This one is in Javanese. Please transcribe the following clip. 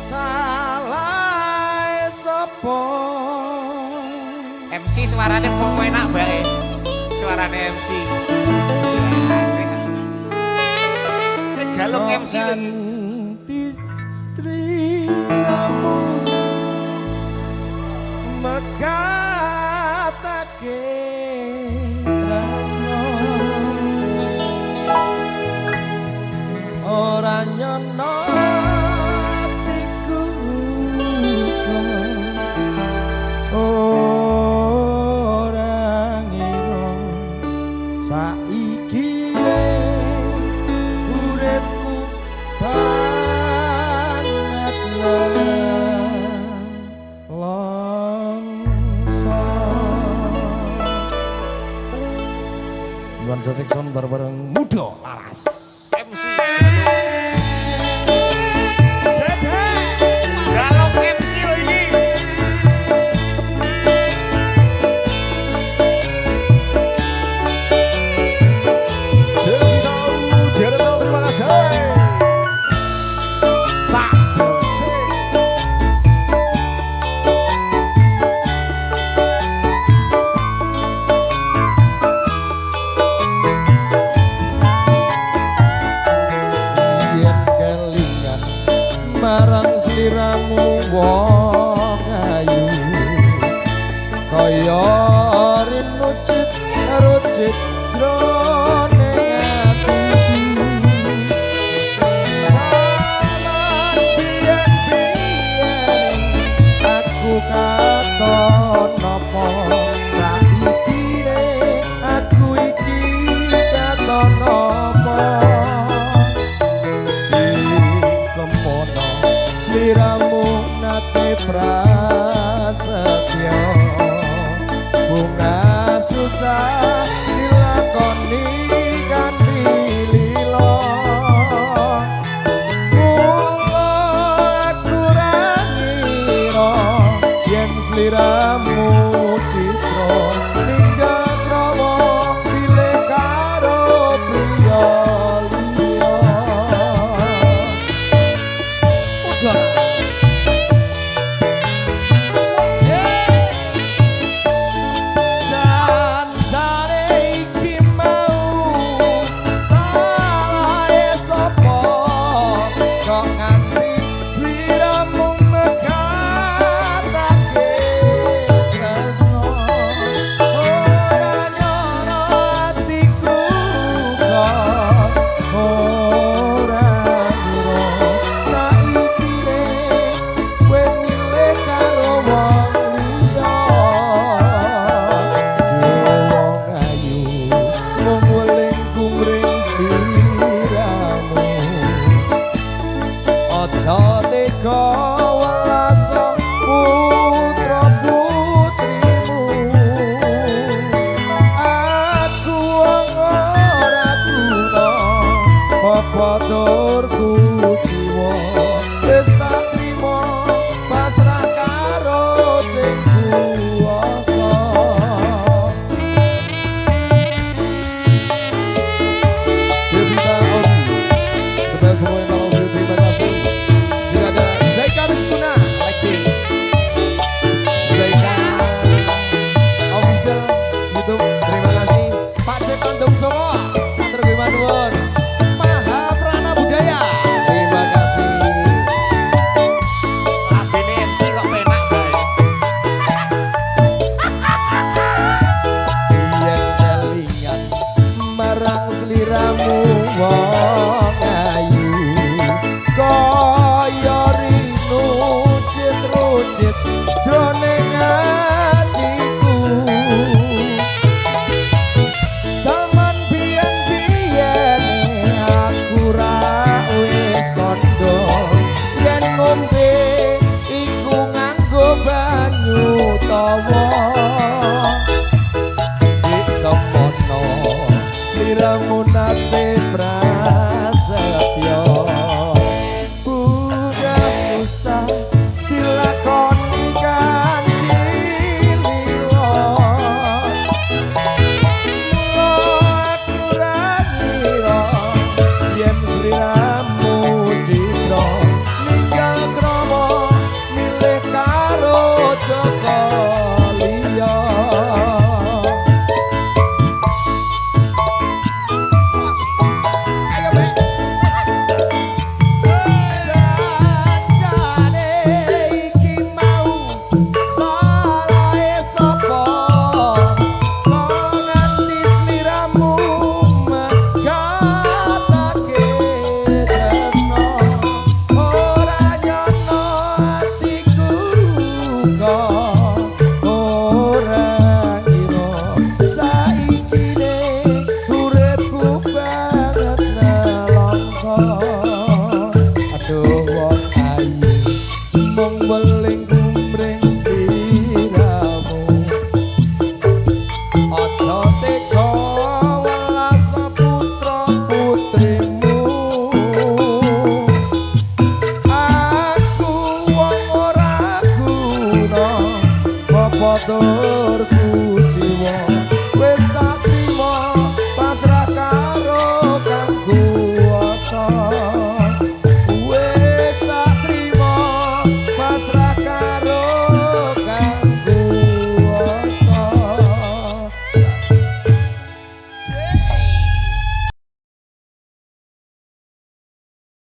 Salah sapa MC suaranya mau enak bae. Suaranya MC. Galung MC ganti striramu mekatake tresno ora nyono atiku ora ngira saiki uripku banget Nuansa Sekson bareng-bareng Muda Laras MC Galung MC lo ini. Terima kasih. Marang sliramu wong ayu kaya rinucit rucit jroning atiku salah biyen-biyen aku katon napa saiki aku iki katon napa sliramu nate prasetyo bunga susah dilakoni kanthi lilo mula aku ra ngira yen sliramu citra ninggal krawa pilih karo priya liya Padorku jiwa wis tak trimo pasrah karo sing kuwasa Devita Om the best boy in all of you. Terima kasih juga ada Zaika Rizkuna lagi Zaika official YouTube. Terima kasih Pak Cek Andung semua Matur nuwun Maha Prana Budaya. aduh wong ayu mung weling kumring sliramu aja tega welas putra putrimu aku wong ora guna apa turku jiwa